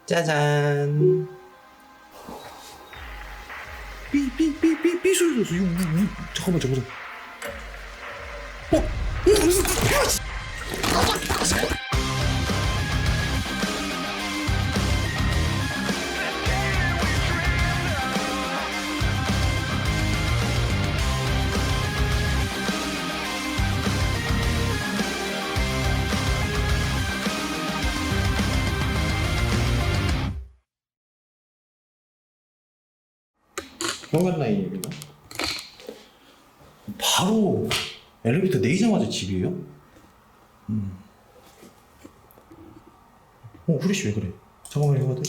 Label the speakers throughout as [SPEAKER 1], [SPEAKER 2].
[SPEAKER 1] 짜잔. 삐 소리 났어. 이거 잠깐만. 현관 라인이구나. 바로 엘리베이터 내리자마자 집이에요? 후레쉬 왜 그래? 잠깐만 이거 돼?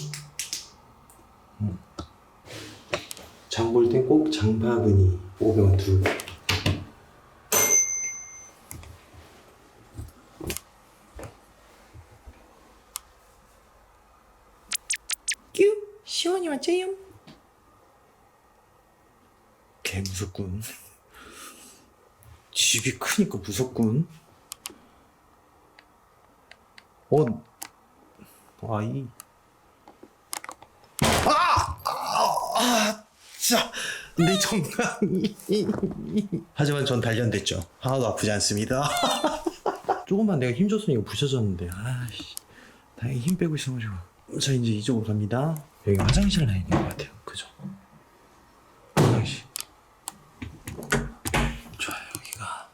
[SPEAKER 1] 장 볼 땐 꼭 장바구니 500원 들고. 뀨! 시원이 왔죠요? 개 무섭군. 집이 크니까 무섭군. 아이. 자, 내 정강이. 하지만 전 단련됐죠. 하나도 아프지 않습니다. 조금만 내가 힘줬으니까 부셔졌는데, 아씨. 다행히 힘 빼고 있어가지고. 자, 이제 이쪽으로 갑니다. 여기 화장실 라인인 것 같아요. 그죠? 화장실. 좋아요, 여기가.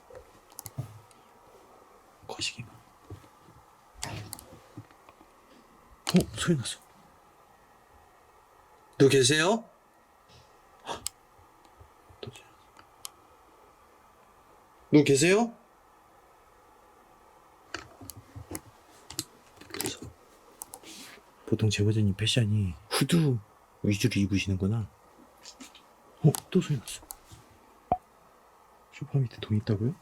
[SPEAKER 1] 거시기가. 소리 났어. 누구 계세요? 누구 계세요? 보통 제보자님 패션이 후드 위주로 입으시는구나. 또 소리 났어. 소파 밑에 돈 있다고요?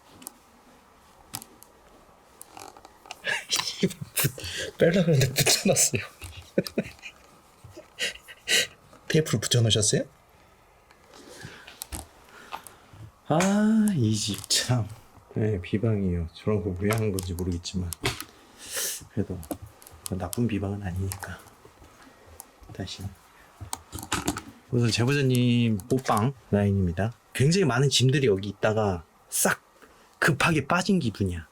[SPEAKER 1] 빼려고 했는데 붙여놨어요. 테이프로 붙여놓으셨어요? 이 집 참. 네, 비방이에요. 저런 거 왜 하는 건지 모르겠지만 그래도 나쁜 비방은 아니니까. 다시 우선 제보자님 뽀빵 라인입니다. 굉장히 많은 짐들이 여기 있다가 싹 급하게 빠진 기분이야.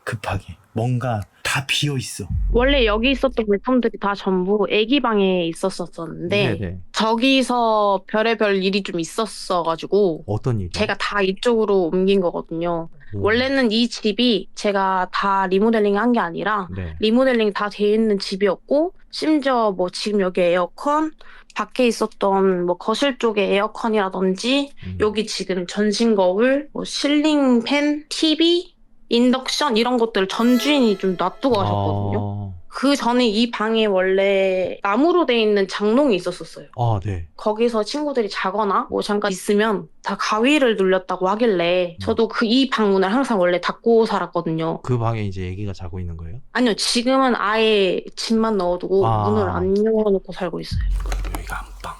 [SPEAKER 1] 급하게 뭔가 다 비어있어.
[SPEAKER 2] 원래 여기 있었던 물품들이 다 전부 애기 방에 있었었는데
[SPEAKER 1] 네네.
[SPEAKER 2] 저기서 별의별 일이 좀 있었어가지고
[SPEAKER 1] 어떤 일이요?
[SPEAKER 2] 제가 다 이쪽으로 옮긴 거거든요. 원래는 이 집이 제가 다 리모델링 한 게 아니라
[SPEAKER 1] 네.
[SPEAKER 2] 리모델링 다 돼 있는 집이었고, 심지어 뭐 지금 여기 에어컨, 밖에 있었던 뭐 거실 쪽에 에어컨이라든지 여기 지금 전신 거울, 뭐 실링 팬, TV, 인덕션 이런 것들 전 주인이 좀 놔두고 가셨거든요. 그 전에 이 방에 원래 나무로 돼 있는 장롱이 있었어요.
[SPEAKER 1] 네.
[SPEAKER 2] 거기서 친구들이 자거나 뭐 잠깐 있으면 다 가위를 눌렸다고 하길래 저도 이 방문을 항상 원래 닫고 살았거든요.
[SPEAKER 1] 그 방에 이제 애기가 자고 있는 거예요?
[SPEAKER 2] 아니요, 지금은 아예 짐만 넣어두고 문을 안 열어놓고 살고 있어요.
[SPEAKER 1] 그럼 여기가 안방.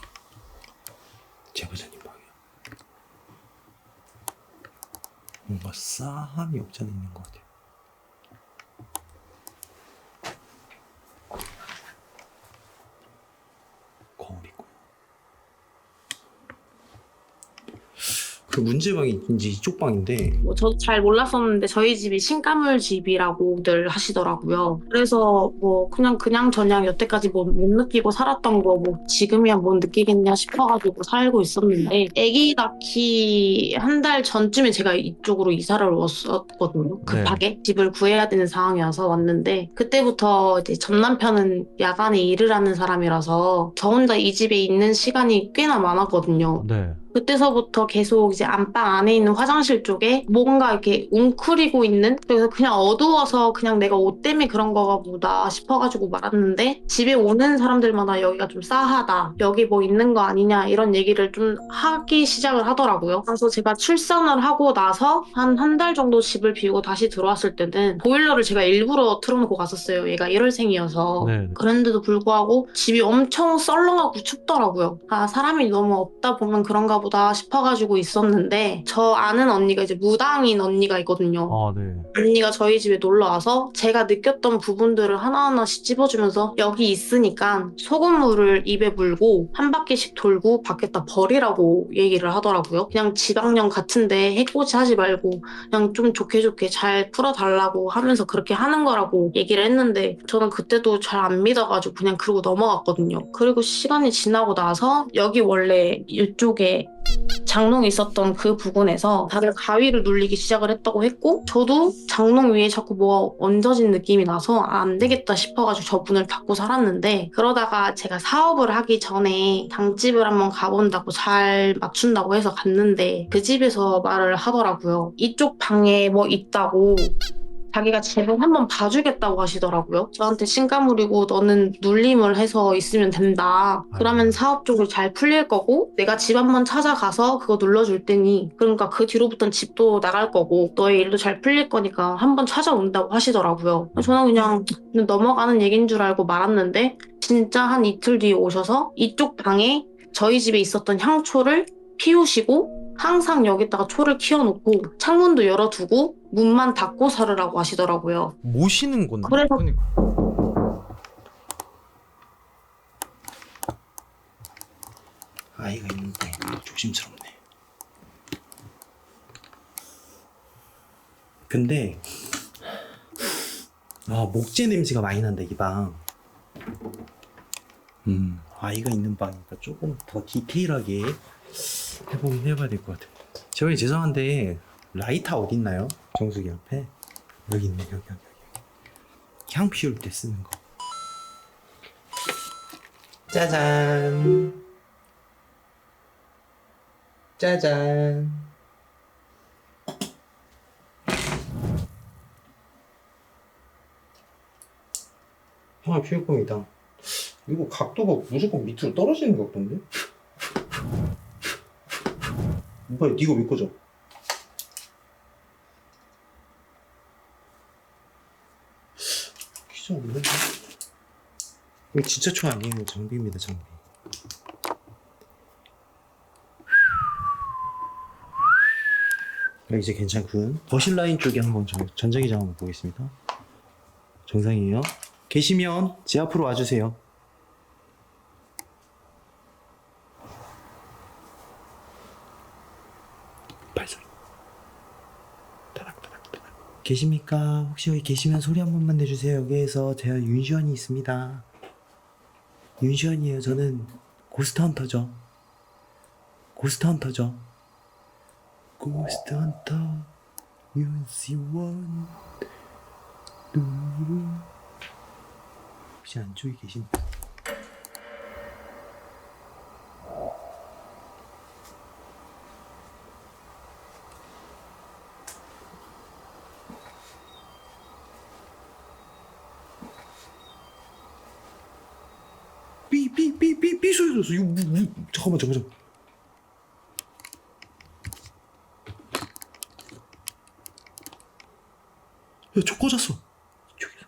[SPEAKER 1] 제보자님 방이야. 뭔가 싸함이 없지 않아 있는 것 같아요. 거울 있고. 그 문제방이 이제 이쪽 방인데.
[SPEAKER 2] 뭐 저도 잘 몰랐었는데 저희 집이 신가물 집이라고들 하시더라고요. 그래서 뭐 그냥 저냥 여태까지 뭐 못 느끼고 살았던 거 뭐 지금이야 못 느끼겠냐 싶어가지고 살고 있었는데, 아기 낳기 한 달 전쯤에 제가 이쪽으로 이사를 왔었거든요. 급하게 집을 구해야 되는 상황이어서 왔는데, 그때부터 이제 전 남편은 야간에 일을 하는 사람이라서 저 혼자 이 집에 있는 시간이 꽤나 많았거든요.
[SPEAKER 1] 네.
[SPEAKER 2] 그때서부터 계속 이제 안방 안에 있는 화장실 쪽에 뭔가 이렇게 웅크리고 있는, 그래서 그냥 어두워서 그냥 내가 옷 때문에 그런 거가 보다 싶어가지고 말았는데, 집에 오는 사람들마다 여기가 좀 싸하다, 여기 뭐 있는 거 아니냐 이런 얘기를 좀 하기 시작을 하더라고요. 그래서 제가 출산을 하고 나서 한 달 정도 집을 비우고 다시 들어왔을 때는 보일러를 제가 일부러 틀어놓고 갔었어요. 얘가 1월생이어서.
[SPEAKER 1] 네.
[SPEAKER 2] 그런데도 불구하고 집이 엄청 썰렁하고 춥더라고요. 사람이 너무 없다 보면 그런가 보다 싶어가지고 있었는데 저 아는 언니가 이제 무당인 언니가 있거든요.
[SPEAKER 1] 아, 네.
[SPEAKER 2] 언니가 저희 집에 놀러 와서 제가 느꼈던 부분들을 하나하나씩 찝어주면서 여기 있으니까 소금물을 입에 물고 한 바퀴씩 돌고 밖에다 버리라고 얘기를 하더라고요. 그냥 지방령 같은데 해코지 하지 말고 그냥 좀 좋게 좋게 잘 풀어달라고 하면서 그렇게 하는 거라고 얘기를 했는데 저는 그때도 잘 안 믿어가지고 그냥 그러고 넘어갔거든요. 그리고 시간이 지나고 나서 여기 원래 이쪽에 장롱이 있었던 그 부분에서 다들 가위를 눌리기 시작을 했다고 했고 저도 장롱 위에 자꾸 뭐가 얹어진 느낌이 나서 안 되겠다 싶어가지고 저 문을 닫고 살았는데 그러다가 제가 사업을 하기 전에 당집을 한번 가본다고 잘 맞춘다고 해서 갔는데 그 집에서 말을 하더라고요. 이쪽 방에 뭐 있다고 자기가 제발 한번 봐주겠다고 하시더라고요. 저한테 신가물이고 너는 눌림을 해서 있으면 된다. 그러면 사업 쪽으로 잘 풀릴 거고 내가 집 한번 찾아가서 그거 눌러줄 테니 그러니까 그 뒤로부터는 집도 나갈 거고 너의 일도 잘 풀릴 거니까 한번 찾아온다고 하시더라고요. 저는 그냥 넘어가는 얘기인 줄 알고 말았는데 진짜 한 이틀 뒤에 오셔서 이쪽 방에 저희 집에 있었던 향초를 피우시고 항상 여기다가 초를 키워놓고 창문도 열어두고 문만 닫고 살으라고 하시더라고요.
[SPEAKER 1] 모시는 건데.
[SPEAKER 2] 그래서
[SPEAKER 1] 그러니까. 아이가 있는데 조심스럽네. 근데 목재 냄새가 많이 난다 이 방. 아이가 있는 방이니까 조금 더 디테일하게 해보긴 해봐야 될 것 같아요. 저희 죄송한데 라이터 어디 있나요? 정수기 옆에 여기 있네. 여기. 향 피울 때 쓰는 거. 짜잔. 짜잔. 향을 피울 겁니다. 이거 각도가 무조건 밑으로 떨어지는 것 같던데? 뭐야, 니가 왜 꺼져? 기자 없는데? 이거 진짜 초 아니에요. 장비입니다, 장비. 이제 괜찮군. 거실 라인 쪽에 한번 전자기장 한번 보겠습니다. 정상이에요. 계시면 제 앞으로 와주세요. 발소리. 따닥따닥따닥. 계십니까? 혹시 여기 계시면 소리 한 번만 내주세요. 여기에서 제가 윤시원이 있습니다. 윤시원이에요. 저는 고스트 헌터죠. 고스트 헌터 윤시원. 혹시 안쪽에 계십니까? 삐 소리 들었어. 이거 잠깐만. 야, 저 꺼졌어. 이쪽에서.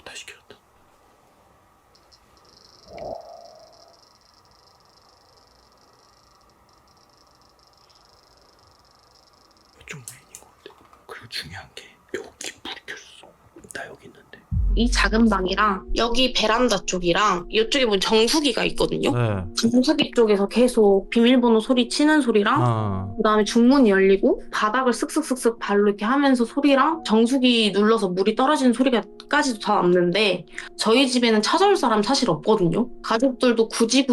[SPEAKER 1] 다시 켜졌다. 좀 메인인 것 같아. 그리고 중요한 게 여기 불이 켰어. 나 여기 있는데.
[SPEAKER 2] 이 작은 방이랑 여기 베란다 쪽이랑 이쪽에 보면 정수기가 있거든요.
[SPEAKER 1] 네.
[SPEAKER 2] 정수기 쪽에서 계속 비밀번호 소리 치는 소리랑 그다음에 중문이 열리고 바닥을 쓱쓱쓱쓱 발로 이렇게 하면서 소리랑 정수기 눌러서 물이 떨어지는 소리까지도 다 남는데 저희 집에는 찾아올 사람 사실 없거든요. 가족들도 굳이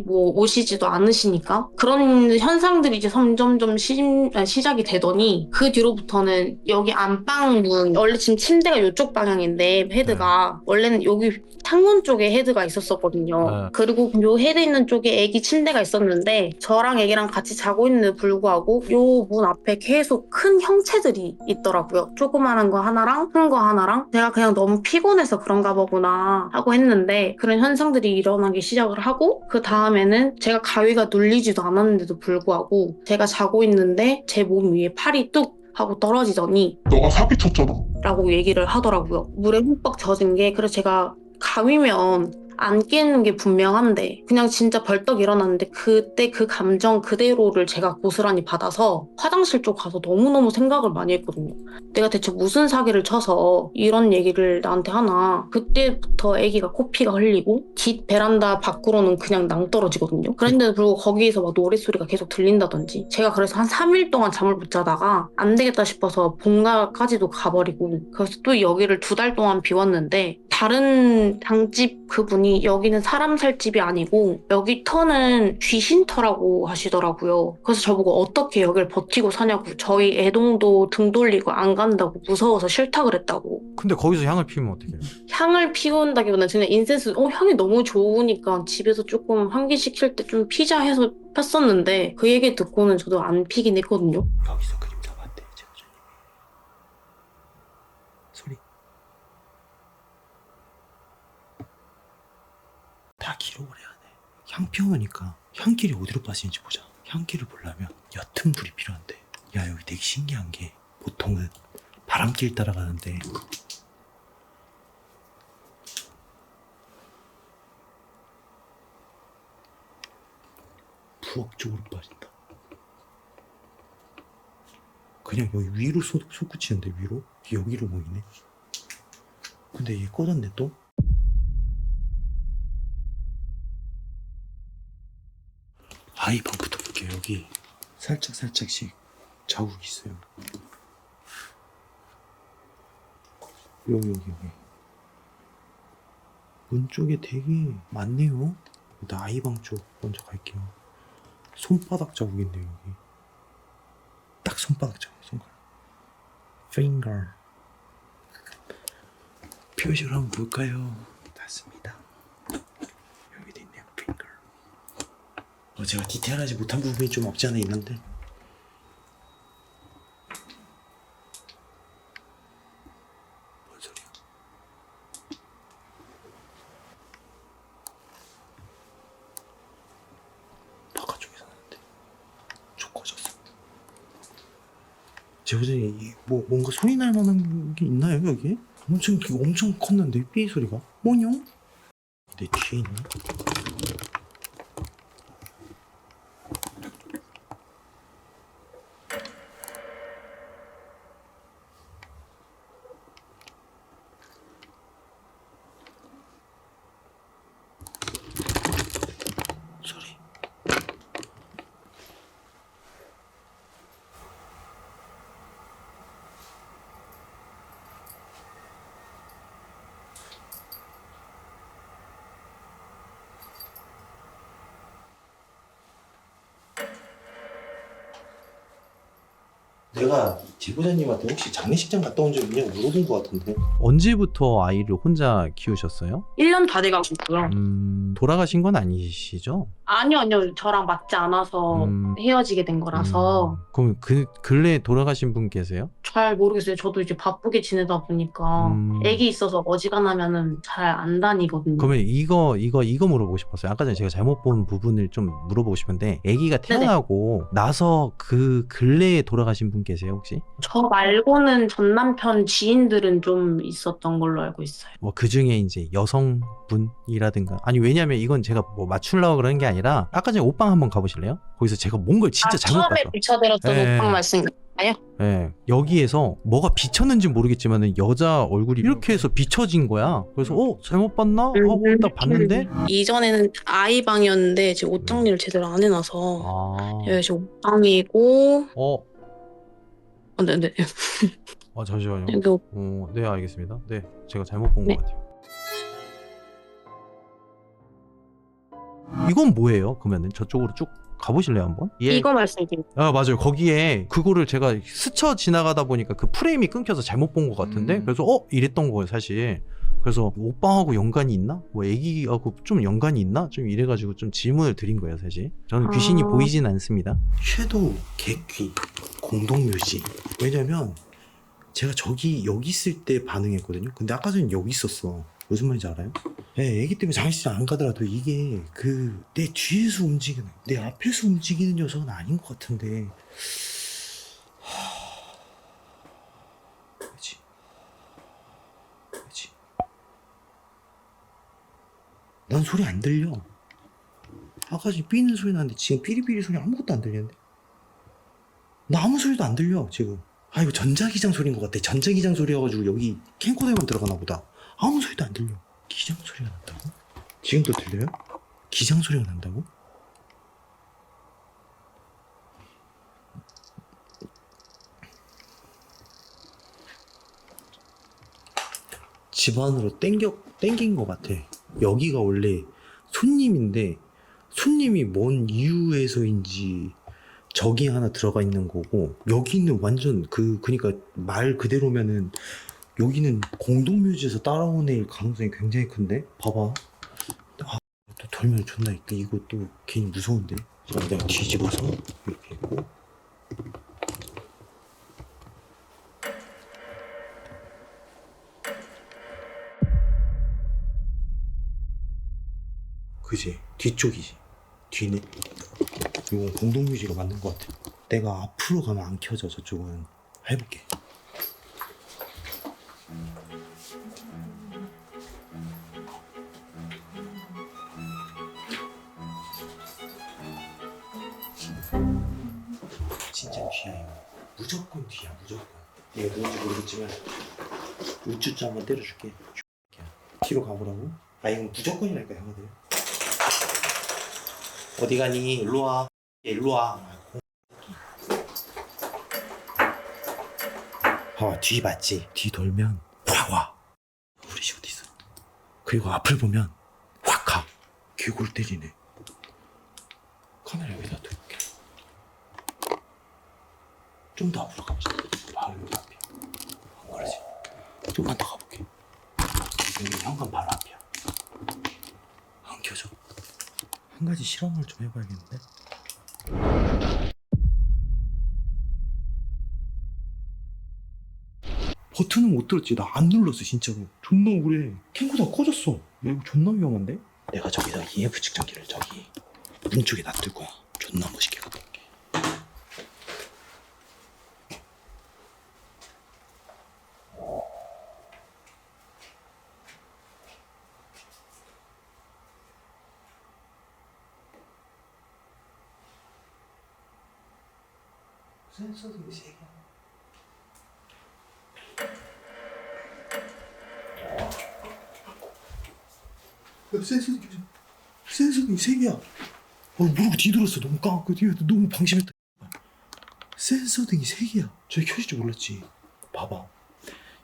[SPEAKER 2] 뭐 오시지도 않으시니까 그런 현상들이 이제 점점점 시작이 되더니 그 뒤로부터는 여기 안방 문 원래 지금 침대가 이쪽 방향인데 헤드가 원래는 여기 창문 쪽에 헤드가 있었거든요. 그리고 요 헤드 있는 쪽에 애기 침대가 있었는데 저랑 애기랑 같이 자고 있는데 불구하고 요 문 앞에 계속 큰 형체들이 있더라고요. 조그마한 거 하나랑 큰 거 하나랑 제가 그냥 너무 피곤해서 그런가 보구나 하고 했는데 그런 현상들이 일어나기 시작을 하고 그 다음에는 제가 가위가 눌리지도 않았는데도 불구하고 제가 자고 있는데 제 몸 위에 팔이 뚝 하고 떨어지더니
[SPEAKER 3] 너가 사기 쳤잖아.
[SPEAKER 2] 라고 얘기를 하더라고요. 물에 흠뻑 젖은 게 그래서 제가 가위면 안 깨는 게 분명한데 그냥 진짜 벌떡 일어났는데 그때 그 감정 그대로를 제가 고스란히 받아서 화장실 쪽 가서 너무너무 생각을 많이 했거든요. 내가 대체 무슨 사기를 쳐서 이런 얘기를 나한테 하나. 그때부터 아기가 코피가 흘리고 뒷 베란다 밖으로는 그냥 낭떠러지거든요. 그런데도 불구하고 거기에서 막 노랫소리가 계속 들린다든지 제가 그래서 한 3일 동안 잠을 못 자다가 안 되겠다 싶어서 본가까지도 가버리고 그래서 또 여기를 2달 동안 비웠는데 다른 당집 그분이 여기는 사람 살 집이 아니고 여기 터는 귀신 터라고 하시더라고요. 그래서 저보고 어떻게 여길 버티고 사냐고 저희 애동도 등 돌리고 안 간다고 무서워서 싫다 그랬다고.
[SPEAKER 1] 근데 거기서 향을 피우면 어떡해요?
[SPEAKER 2] 향을 피운다기보다는 그냥 인센스 향이 너무 좋으니까 집에서 조금 환기시킬 때 좀 피자 해서 폈었는데 그 얘기 듣고는 저도 안 피긴 했거든요.
[SPEAKER 1] 여기서 그림자 봤대 제보자님이. 소리 다 기록을 해야 돼. 향 피우니까 향길이 어디로 빠지는지 보자. 향길을 보려면 옅은 불이 필요한데 야 여기 되게 신기한 게 보통은 바람길 따라가는데 부엌 쪽으로 빠진다. 그냥 여기 위로 솟구치는데 위로? 여기로 보이네. 근데 얘 꺼졌네 또? 아이방부터 볼게요. 여기 살짝씩 자국이 있어요. 여기 문 쪽에 되게 많네요. 일단 아이방 쪽 먼저 갈게요. 손바닥 자국인데 여기 딱 손바닥 자국. 손가락 finger 표시를 한번 볼까요? 닿습니다. 여기도 있네요. finger. 제가 디테일하지 못한 부분이 좀 없지 않아 있는데 뭔 소리야? 바깥쪽에서 나는데 좀 꺼졌어. 제보자님 뭔가 소리 날 만한 게 있나요 여기? 엄청 컸는데 삐 소리가 뭐냐? 내 뒤에 있나? 소리. 내가 제보자님한테 혹시 장례식장 갔다 온 적 있냐고 물어본 것 같은데. 언제부터 아이를 혼자 키우셨어요?
[SPEAKER 2] 1년 다 돼가고 있고요.
[SPEAKER 1] 돌아가신 건 아니시죠?
[SPEAKER 2] 아니요. 저랑 맞지 않아서 헤어지게 된 거라서
[SPEAKER 1] 그럼 그 근래에 돌아가신 분 계세요?
[SPEAKER 2] 잘 모르겠어요. 저도 이제 바쁘게 지내다 보니까 애기 있어서 어지간하면은 잘 안 다니거든요.
[SPEAKER 1] 그러면 이거 물어보고 싶었어요. 아까 전에 제가 잘못 본 부분을 좀 물어보고 싶은데 아기가 태어나고 나서 그 근래에 돌아가신 분 계세요 혹시?
[SPEAKER 2] 저 말고는 전 남편 지인들은 좀 있었던 걸로 알고 있어요.
[SPEAKER 1] 뭐 그 중에 이제 여성분이라든가 아니 왜냐면 이건 제가 뭐 맞추려고 그러는 게 아니라 아까 전에 옷방 한번 가보실래요? 거기서 제가 뭔가 진짜 잘못
[SPEAKER 2] 처음에
[SPEAKER 1] 봤어.
[SPEAKER 2] 비춰드렸던
[SPEAKER 1] 예.
[SPEAKER 2] 오빠 말씀인가요?
[SPEAKER 1] 예, 여기에서 뭐가 비쳤는지 모르겠지만은 여자 얼굴이 이렇게 해서 비춰진 거야. 그래서 잘못 봤나 하고 딱 봤는데
[SPEAKER 2] 이전에는 아이 방이었는데 지금 옷 정리를 제대로 안 해놔서
[SPEAKER 1] 아,
[SPEAKER 2] 여기 지금 옷방이고 네네
[SPEAKER 1] 잠시만요.
[SPEAKER 2] 여기
[SPEAKER 1] 네 알겠습니다. 네, 제가 잘못 본 것
[SPEAKER 2] 네.
[SPEAKER 1] 같아요. 이건 뭐예요? 그러면은 저쪽으로 쭉 가보실래요 한번?
[SPEAKER 2] 이거 말씀드릴게요.
[SPEAKER 1] 아 맞아요. 거기에 그거를 제가 스쳐 지나가다 보니까 그 프레임이 끊겨서 잘못 본 것 같은데 그래서 이랬던 거예요 사실. 그래서 오빠하고 연관이 있나? 뭐 애기하고 좀 연관이 있나? 좀 이래가지고 좀 질문을 드린 거예요 사실. 저는 귀신이 보이진 않습니다. 섀도우, 객귀, 공동묘지. 왜냐면 제가 여기 있을 때 반응했거든요. 근데 아까 전에 여기 있었어. 무슨 말인지 알아요? 네, 애기 때문에 장례식장 안 가더라도 이게 내 뒤에서 움직이는, 내 앞에서 움직이는 녀석은 아닌 것 같은데. 그치? 난 소리 안 들려. 아까 전 삐는 소리 나는데 지금 삐리삐리 소리 아무것도 안 들리는데? 나 아무 소리도 안 들려 지금. 아 이거 전자기장 소리인 것 같아. 전자기장 소리여가지고 여기 캠코더에만 들어가나 보다. 아무 소리도 안 들려. 기장 소리가 난다고? 지금도 들려요? 기장 소리가 난다고? 집 안으로 땡긴 것 같아. 여기가 원래 손님인데 손님이 뭔 이유에서인지 저기 하나 들어가 있는 거고, 여기는 완전 그니까 말 그대로면은 여기는 공동묘지에서 따라온 애일 가능성이 굉장히 큰데? 봐봐. 아, 또 돌면 존나 있게. 이거 또 괜히 무서운데? 자, 내가 뒤집어서 이렇게 있고. 그지? 뒤쪽이지. 뒤네. 이건 공동묘지가 맞는 것 같아. 내가 앞으로 가면 안 켜져. 저쪽은. 해볼게. 진짜 뒤야 이거. 무조건 뒤야 무조건. 얘가 누군지 모르겠지만 우쭈쭈 한번 때려줄게. 뒤로 가보라고? 아 이건 무조건이랄까 형아들. 어디 가니? 일로 와. 일로 와. 봐봐 뒤 맞지? 뒤 돌면 확 와. 우리 집 어디 있어? 그리고 앞을 보면 확 가. 개골 때리네. 카메라 여기다 둘게. 좀 더 앞으로 가보자. 바로 여기 앞이야. 안 그러지? 좀만 더 가볼게. 여기 현관 바로 앞이야. 안 켜져. 한 가지 실험을 좀 해봐야겠는데? 버튼은 못 들었지. 나 안 눌렀어 진짜로. 존나 억울해. 캠코더가 꺼졌어. 야, 이거 존나 위험한데? 내가 저기다 EF 측정기를 저기 문 쪽에 놔둘 거야. 존나 멋있게 갖다 올게. 센서도 3개. 야, 센서등이 3개야. 모르고 뒤돌았어. 너무 까맣고 너무 방심했다. 센서등이 3개야. 저기 켜질 줄 몰랐지. 봐봐.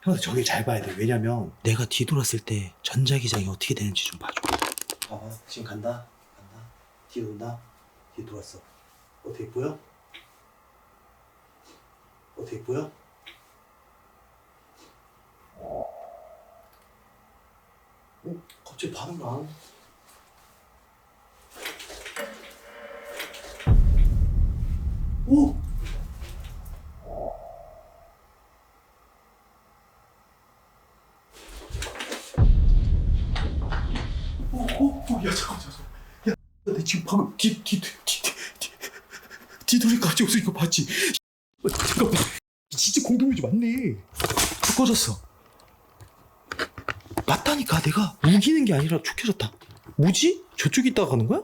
[SPEAKER 1] 형들 저기 잘 봐야 돼. 왜냐면 내가 뒤돌았을 때 전자기장이 어떻게 되는지 좀 봐줘. 봐봐. 지금 간다. 뒤에 온다. 뒤에 돌았어. 어떻게 보여? 어떻게 보여? 갑자기 반응 안. 오! 야, 잠깐만. 야, 나 지금 방금 뒤돌이 갑자기 없으니까 봤지? 잠깐만. 진짜 공동묘지 맞네. 불 꺼졌어. 맞다니까. 내가 우기는 게 아니라 축 켜졌다. 뭐지? 저쪽에 있다가 가는 거야?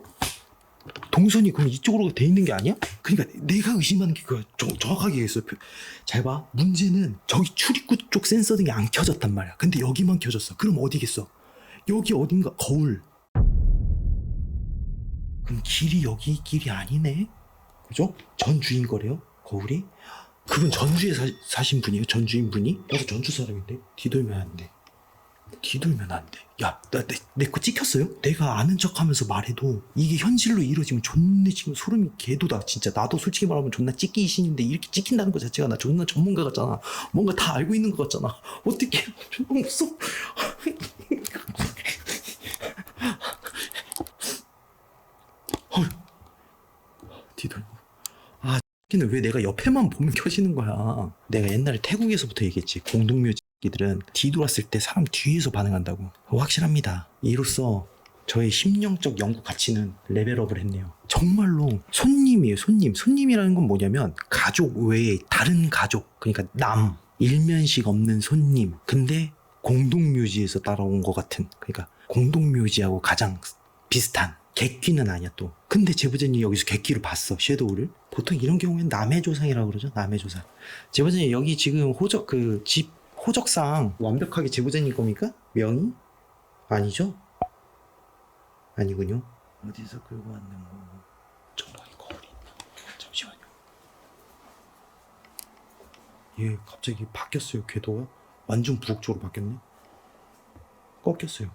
[SPEAKER 1] 동선이 그럼 이쪽으로 돼 있는 게 아니야? 그러니까 내가 의심하는 게 그거야. 정확하게 얘기했어. 잘 봐. 문제는 저기 출입구 쪽 센서 등이 안 켜졌단 말이야. 근데 여기만 켜졌어. 그럼 어디겠어? 여기 어딘가 거울. 그럼 길이 여기 길이 아니네? 그죠? 전 주인 거래요? 거울이? 그분 전주에 사신 분이에요? 전 주인분이? 나도 전주 사람인데 뒤돌면 안 돼. 뒤돌면 안 돼. 야, 내 거 찍혔어요? 내가 아는 척하면서 말해도 이게 현실로 이루어지면 존나 지금 소름이 개도다. 진짜 나도 솔직히 말하면 존나 찍기 신인데 이렇게 찍힌다는 거 자체가 나 존나 전문가 같잖아. 뭔가 다 알고 있는 것 같잖아. 어떻게 존나 무서워. 뒤돌고. 아, 는 왜 내가 옆에만 보면 켜지는 거야. 내가 옛날에 태국에서부터 얘기했지. 공동묘지들은 뒤돌았을 때 사람 뒤에서 반응한다고. 확실합니다. 이로써 저의 심령적 연구 가치는 레벨업을 했네요. 정말로 손님이에요. 손님이라는 건 뭐냐면 가족 외에 다른 가족, 그러니까 일면식 없는 손님. 근데 공동묘지에서 따라온 것 같은, 그러니까 공동묘지하고 가장 비슷한. 객귀는 아니야 또. 근데 제보자님 여기서 객귀를 봤어, 섀도우를. 보통 이런 경우에는 남의 조상이라고 그러죠. 남의 조상. 제보자님 여기 지금 호적 그 집 호적상 완벽하게 제보자님 겁니까? 명의? 아니죠? 아니군요. 어디서 끌고 왔는 거고. 전방에 거울이 있나? 잠시만요. 얘 갑자기 바뀌었어요. 궤도가 완전 부엌쪽으로 바뀌었네. 꺾였어요.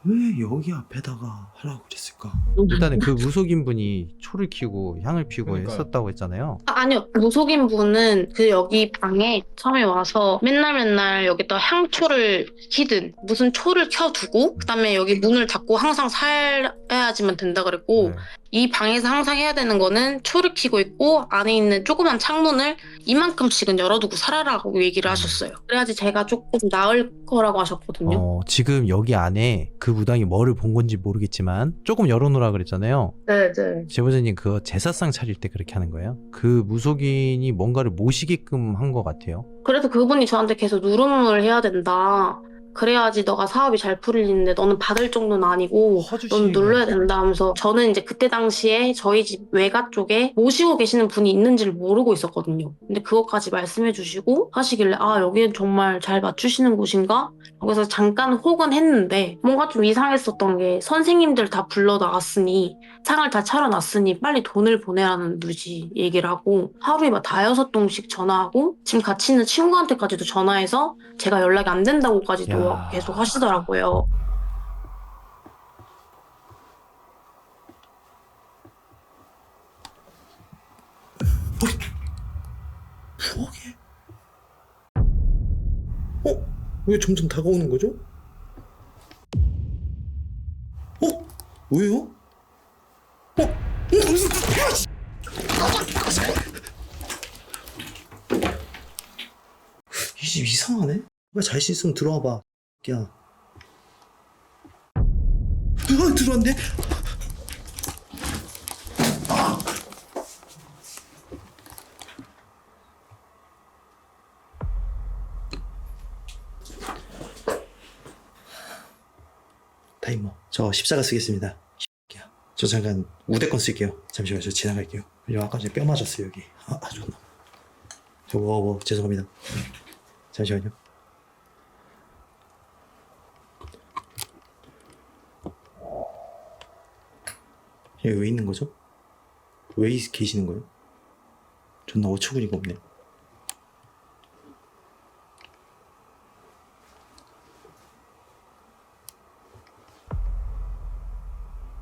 [SPEAKER 1] 왜 여기 앞에다가 하라고 그랬을까?
[SPEAKER 3] 일단은 그 무속인 분이 초를 켜고 향을 피우고
[SPEAKER 1] 그러니까요.
[SPEAKER 3] 했었다고 했잖아요.
[SPEAKER 2] 아니요. 무속인 분은 그 여기 방에 처음에 와서 맨날 여기다 향초를 켜든 무슨 초를 켜두고 그다음에 여기 문을 닫고 항상 살아야지만 된다 그랬고
[SPEAKER 3] 네.
[SPEAKER 2] 이 방에서 항상 해야 되는 거는 초를 켜고 있고 안에 있는 조그만 창문을 이만큼씩은 열어두고 살아라고 얘기를 하셨어요. 그래야지 제가 조금 나을 거라고 하셨거든요.
[SPEAKER 3] 지금 여기 안에 그 무당이 뭐를 본 건지 모르겠지만 조금 열어놓으라 그랬잖아요.
[SPEAKER 2] 네.
[SPEAKER 3] 제보자님 그거 제사상 차릴 때 그렇게 하는 거예요? 그 무속인이 뭔가를 모시게끔 한 것 같아요.
[SPEAKER 2] 그래서 그분이 저한테 계속 누름을 해야 된다. 그래야지 너가 사업이 잘 풀리는데 너는 받을 정도는 아니고 넌 눌러야 된다 하면서 저는 이제 그때 당시에 저희 집 외가 쪽에 모시고 계시는 분이 있는지를 모르고 있었거든요. 근데 그것까지 말씀해 주시고 하시길래 아 여기는 정말 잘 맞추시는 곳인가? 그래서 잠깐 혹은 했는데 뭔가 좀 이상했었던 게 선생님들 다 불러 나왔으니 상을 다 차려놨으니 빨리 돈을 보내라는 듯이 얘기를 하고 하루에 막 5-6통씩 전화하고 지금 같이 있는 친구한테까지도 전화해서 제가 연락이 안 된다고까지도
[SPEAKER 3] 야.
[SPEAKER 2] 계속 하시더라고요.
[SPEAKER 1] 부엌에? 왜 점점 다가오는 거죠? 왜요? 이 집 이상하네? 왜 잘 수 있으면 들어와 봐. 야. 들어왔네? 타이머. 저 십자가 쓰겠습니다. 야, 저 잠깐 우대권 쓸게요. 잠시만요. 저 지나갈게요. 아까 전에 뼈 맞았어요 여기. 존나. 저 죄송합니다. 잠시만요. 여기 왜 있는 거죠? 왜 계시는 거예요? 존나 어처구니가 없네.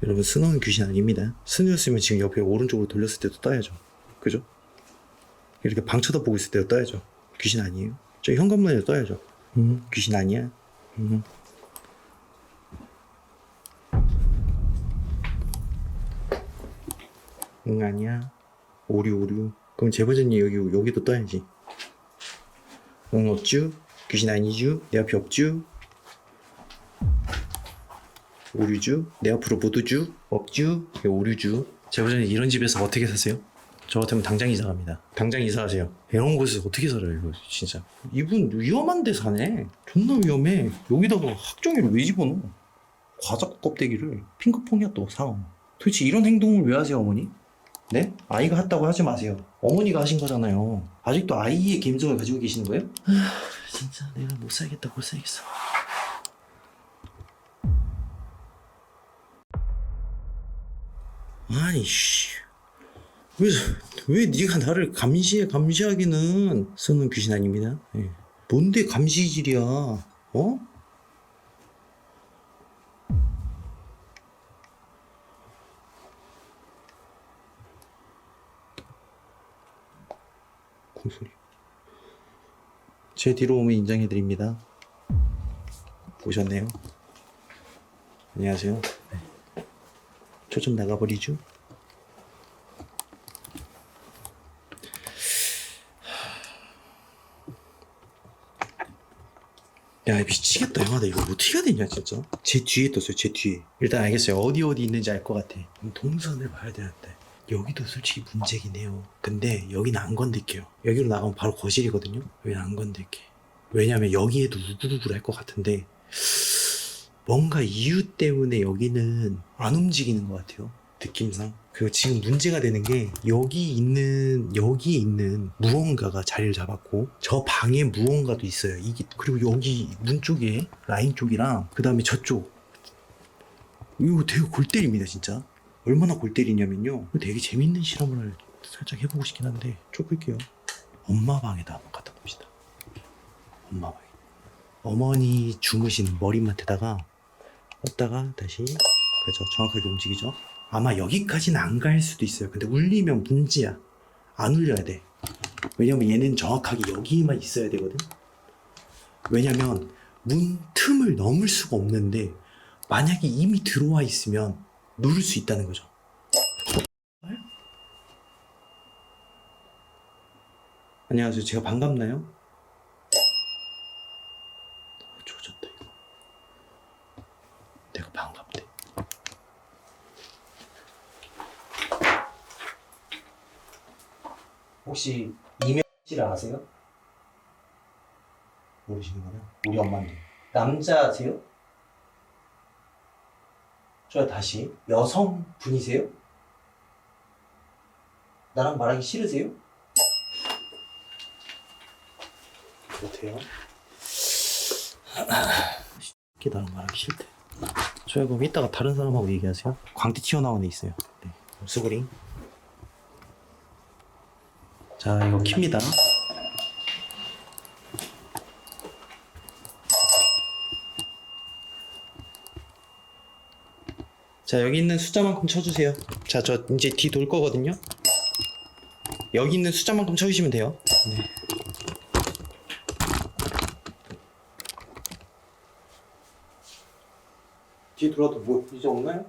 [SPEAKER 1] 여러분 스노우는 귀신 아닙니다. 스노우였으면 지금 옆에 오른쪽으로 돌렸을 때도 떠야죠. 그죠? 이렇게 방 쳐다보고 있을 때도 떠야죠. 귀신 아니에요. 저 현관문에도 떠야죠. 귀신 아니야. 아니야. 오류. 그럼 제보자님 여기도 떠야지. 없쥬? 귀신 아니쥬? 내 앞에 없쥬? 오류주? 내 앞으로 못 오쥬? 없쥬? 오류주? 제보자님 이런 집에서 어떻게 사세요? 저 같으면 당장 이사 갑니다. 당장 이사하세요. 이런 곳에서 어떻게 살아요 이거 진짜. 이분 위험한 데 사네. 존나 위험해. 여기다가 학종이를 왜 집어넣어? 과자 껍데기를. 핑크퐁이야 또 상어. 도대체 이런 행동을 왜 하세요 어머니? 네? 아이가 했다고 하지 마세요. 어머니가 하신 거잖아요. 아직도 아이의 감정을 가지고 계시는 거예요? 진짜 내가 못 살겠다. 아니 씨. 왜 네가 나를 감시하기는 쓰는 귀신 아닙니다. 예. 뭔데 감시질이야? 어? 콩소리. 제 뒤로 오면 인정해드립니다. 오셨네요. 안녕하세요. 네. 초점 나가버리죠? 야, 미치겠다 형아. 나 이거 어떻게 해야 되냐 진짜. 제 뒤에 떴어요. 제 뒤에. 일단 알겠어요. 어디 있는지 알 것 같아. 동선을 봐야 되는데 여기도 솔직히 문제긴 해요. 근데 여기는 안 건들게요. 여기로 나가면 바로 거실이거든요. 여기는 안 건들게. 왜냐면 여기에도 우글우글 할 것 같은데 뭔가 이유 때문에 여기는 안 움직이는 것 같아요. 느낌상. 그리고 지금 문제가 되는 게 여기에 있는 무언가가 자리를 잡았고 저 방에 무언가도 있어요. 이게 그리고 여기 문 쪽에 라인 쪽이랑 그 다음에 저쪽 이거 되게 골 때립니다 진짜. 얼마나 골 때리냐면요. 이거 되게 재밌는 실험을 살짝 해보고 싶긴 한데 좀 끌게요. 엄마 방에다 한번 갖다 봅시다. 엄마 방에 어머니 주무시는 머리맡에다가 었다가 다시 그죠 정확하게 움직이죠. 아마 여기까지는 안 갈 수도 있어요. 근데 울리면 문제야. 안 울려야 돼. 왜냐면 얘는 정확하게 여기만 있어야 되거든. 왜냐면 문 틈을 넘을 수가 없는데 만약에 이미 들어와 있으면 누를 수 있다는 거죠. 안녕하세요. 제가 반갑나요? 조졌다 이거. 내가 반갑대. 혹시 이명씨를 아세요? 모르시는구나. 우리 엄마인데. 남자세요? 저 다시 여성분이세요? 나랑 말하기 싫으세요? 못해요. 이게 나랑 말하기 싫대. 저희 그럼 이따가 다른 사람하고 얘기하세요. 광대 튀어나온 애 있어요. 네. 수그링. 자, 이거 킵니다. 자, 여기 있는 숫자만큼 쳐주세요. 자, 저 이제 뒤 돌 거거든요. 여기 있는 숫자만큼 쳐주시면 돼요. 네. 뒤 돌아도 뭐 이제 없나요?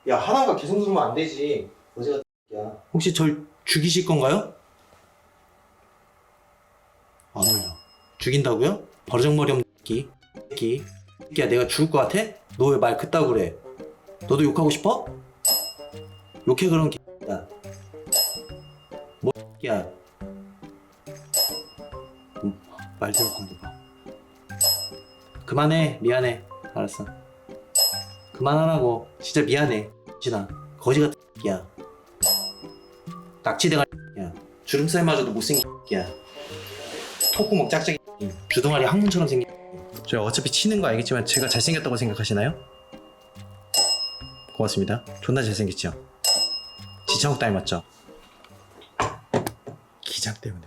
[SPEAKER 1] 야, 하나가 계속 누르면 안 되지. 어제 같은 야. 혹시 절 죽이실 건가요? 안 울려. 죽인다고요? 버르장머리 없는 새끼. 새끼야, 내가 죽을 것 같아? 너 왜 말 그따구 그래? 너도 욕하고 싶어? 욕해 그런 개야. 뭐 새끼야. 말대로 한번 봐. 그만해. 미안해. 알았어. 그만하라고. 진짜 미안해. 진아, 거지 같은 새끼야. 낙지대가리 새끼야. 주름살마저도 못생긴 새끼야. 콧구멍 짝짝이 주둥아리 항문처럼 생긴. 저 어차피 치는 거 알겠지만 제가 잘생겼다고 생각하시나요? 고맙습니다. 존나 잘생겼죠? 지창욱 닮았죠? 기장 때문에.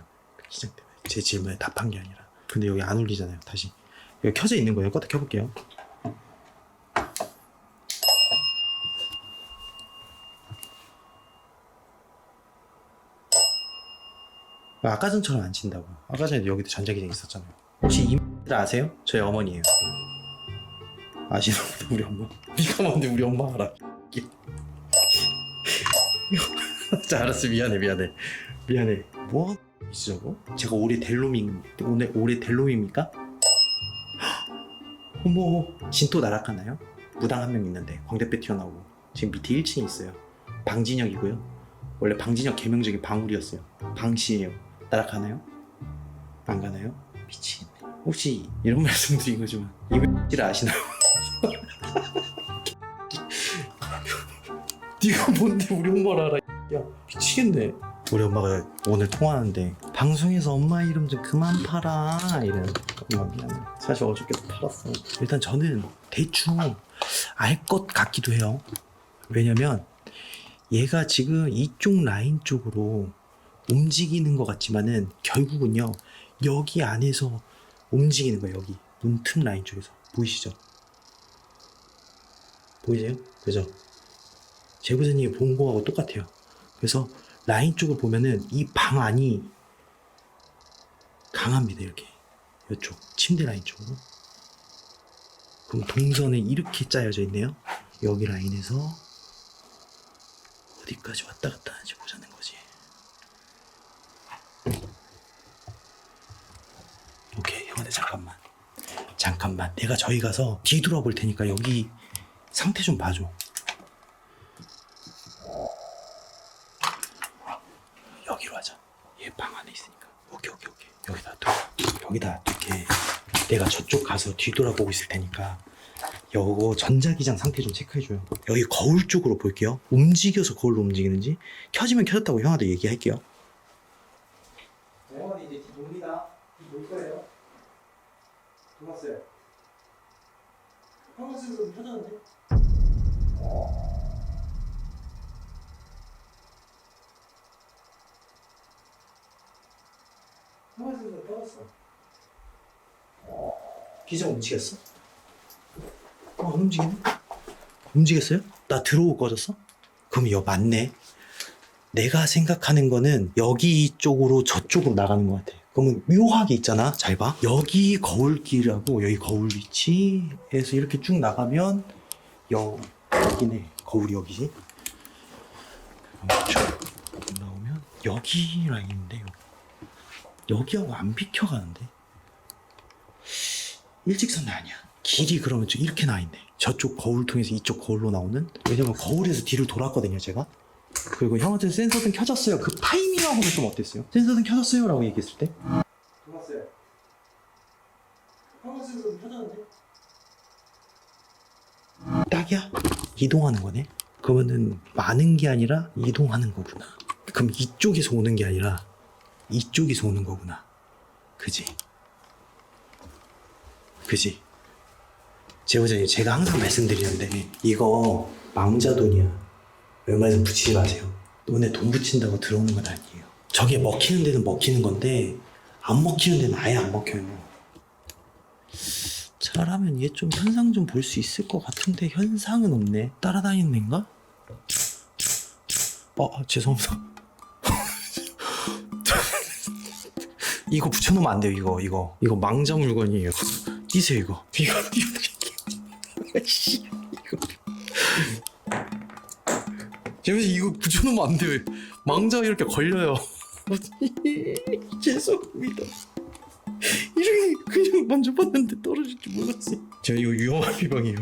[SPEAKER 1] 제 질문에 답한 게 아니라. 근데 여기 안 울리잖아요. 다시 여기 켜져 있는 거예요. 껐다 켜볼게요. 아까 전처럼 안 친다고. 아까 전에도 여기도 전자기장 있었잖아요. 혹시 이들 아세요? 저희 어머니예요. 아시는 분들 우리 엄마. 네가 뭔데 우리 엄마 알아. 자, 알았어. 미안해. 뭐 있어 저거? 제가 올해 델롬입니까? 어머, 진토 날아가나요? 무당 한 명 있는데 광대뼈 튀어나오고 지금 밑에 1층에 있어요. 방진혁이고요. 원래 방진혁 개명적인 방울이었어요. 방씨예요. 날아가나요? 안 가나요? 미치겠네. 혹시 이런 말씀 드린 거지만 이명씨를 아시나요? 네가 뭔데 우리 엄마를 알아? 야, 미치겠네. 우리 엄마가 오늘 통화하는데 방송에서 엄마 이름 좀 그만 팔아 이래. 엄마 미안해. 사실 어저께도 팔았어. 일단 저는 대충 알 것 같기도 해요. 왜냐면 얘가 지금 이쪽 라인 쪽으로 움직이는 것 같지만은 결국은요 여기 안에서 움직이는 거예요. 여기 문틈 라인 쪽에서 보이시죠? 보이세요? 그죠? 제보자님이 본 거하고 똑같아요. 그래서 라인 쪽을 보면은 이 방 안이 강합니다. 이렇게 이쪽 침대 라인 쪽으로. 그럼 동선에 이렇게 짜여져 있네요. 여기 라인에서 어디까지 왔다 갔다 하는지 보자는 거지. 오케이, 형한테 잠깐만. 내가 저희 가서 뒤돌아볼 테니까 여기 상태 좀 봐줘. 여기로 하자. 얘 방 안에 있으니까. 오케이. 여기다 두게. 내가 저쪽 가서 뒤돌아보고 있을 테니까 요거 전자기장 상태 좀 체크해줘요. 여기 거울 쪽으로 볼게요. 움직여서 거울로 움직이는지. 켜지면 켜졌다고 형한테 얘기할게요. 형한테 이제 뒤 돕니다. 뒤 돌 거예요. 돌았어요. 형한테 좀 켜졌는데? 형한테 켜졌어. 기장 움직였어? 안 움직이네? 움직였어요? 나 들어오고 꺼졌어? 그럼 이거 맞네. 내가 생각하는 거는 여기 쪽으로 저쪽으로 나가는 것 같아. 그러면 묘하게 있잖아. 잘 봐. 여기 거울길하고 여기 거울 위치에서 이렇게 쭉 나가면 여기네. 거울이 여기지. 쭉 나오면 여기 라인인데 여기하고 안 비켜가는데. 일직선이 아니야. 길이 그러면 좀 이렇게 나있네. 저쪽 거울 통해서 이쪽 거울로 나오는. 왜냐면 거울에서 뒤를 돌았거든요 제가. 그리고 형한테 센서등 켜졌어요. 그 타이밍하고는 좀 어땠어요? 센서등 켜졌어요 라고 얘기했을 때 돌았어요. 형한테 센서등 켜졌는데? 딱이야. 이동하는 거네. 그러면은 많은 게 아니라 이동하는 거구나. 그럼 이쪽에서 오는 게 아니라 이쪽에서 오는 거구나. 그지? 제보자님, 제가 항상 말씀드리는데 이거 망자돈이야. 웬만해서 붙이지 마세요. 너네 돈 붙인다고 들어오는 건 아니에요. 저게 먹히는 데는 먹히는 건데 안 먹히는 데는 아예 안 먹혀요. 잘하면 얘 좀 현상 좀 볼 수 있을 것 같은데 현상은 없네. 따라다니는 애인가? 죄송합니다. 이거 붙여놓으면 안 돼요. 이거 망자 물건이에요. 끼세요 이거. 이거. 제발 이거 붙여놓으면 안 돼요. 망자가 이렇게 걸려요. 죄송합니다. 이렇게 그냥 만져봤는데 떨어질 줄 몰랐어요. 제가 이거 위험한 비방이에요.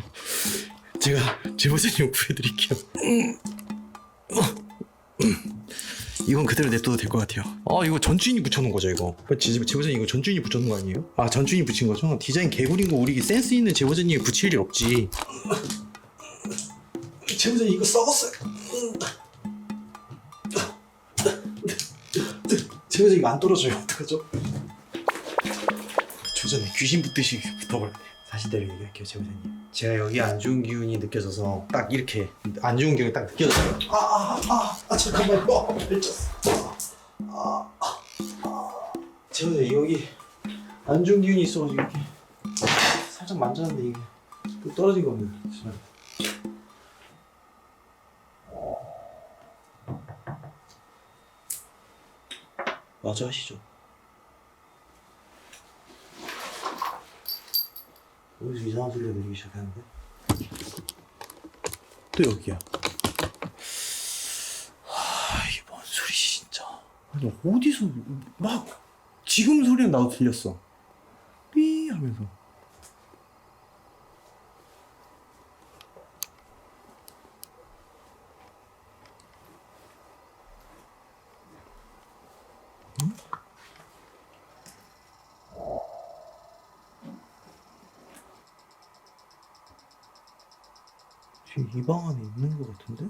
[SPEAKER 1] 제가 제보자님 구해드릴게요. 이건 그대로 냅둬도 될 것 같아요. 이거 전주인이 붙여놓은 거죠 이거. 제보자님 이거 전주인이 붙여놓은 거 아니에요? 전주인이 붙인 거죠? 디자인 개구리인 거 우리 센스 있는 제보자님이 붙일 일 없지. 제보자님 이거 썩었어요. 제보자님 이거 안 떨어져요. 어떡하죠? 조전에 귀신 붙듯이 붙어버렸네. 사실대로 얘기할게요 제보자님. 제가 여기 안 좋은 기운이 느껴져서 딱 이렇게 안 좋은 기운이 딱 느껴져요. 잠깐만. 미쳤어. 제보자님 여기 안 좋은 기운이 있어가지고 이렇게 살짝 만졌는데 이게 또 떨어진 겁니다. 마저 하시죠. 여기서 이상한 소리가 들리기 시작하는데 또 여기야. 이게 뭔 소리지 진짜. 아니 어디서 막 지금 소리는 나도 들렸어. 삐 하면서. 응? 지금 이 방 안에 있는 것 같은데?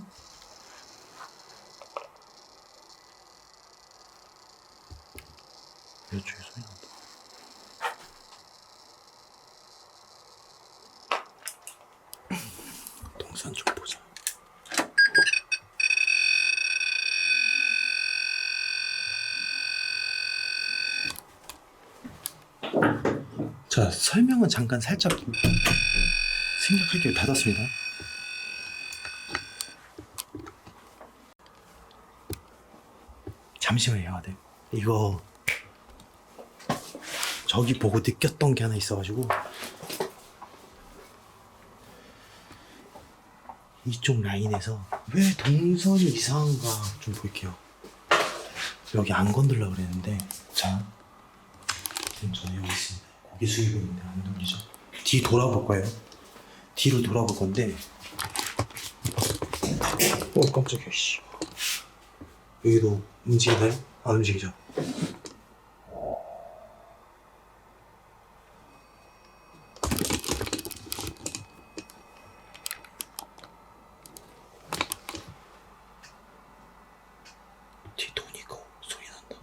[SPEAKER 1] 이쪽에 소리 난다. 동산 좀 보자. 자, 설명은 잠깐 살짝 생략할게요. 닫았습니다. 잠시만요. 네. 이거 저기 보고 느꼈던 게 하나 있어가지고 이쪽 라인에서 왜 동선이 이상한가 좀 볼게요. 여기 안 건들려고 그랬는데 자 지금 저는 여기 있습니다. 고개 숙이고 있는데 안 돌리죠. 뒤 돌아볼 거예요. 뒤로 돌아볼 건데 깜짝이야 씨. 여기도 움직이나요? 안 움직이죠? 뒤 도니까 소리 난다.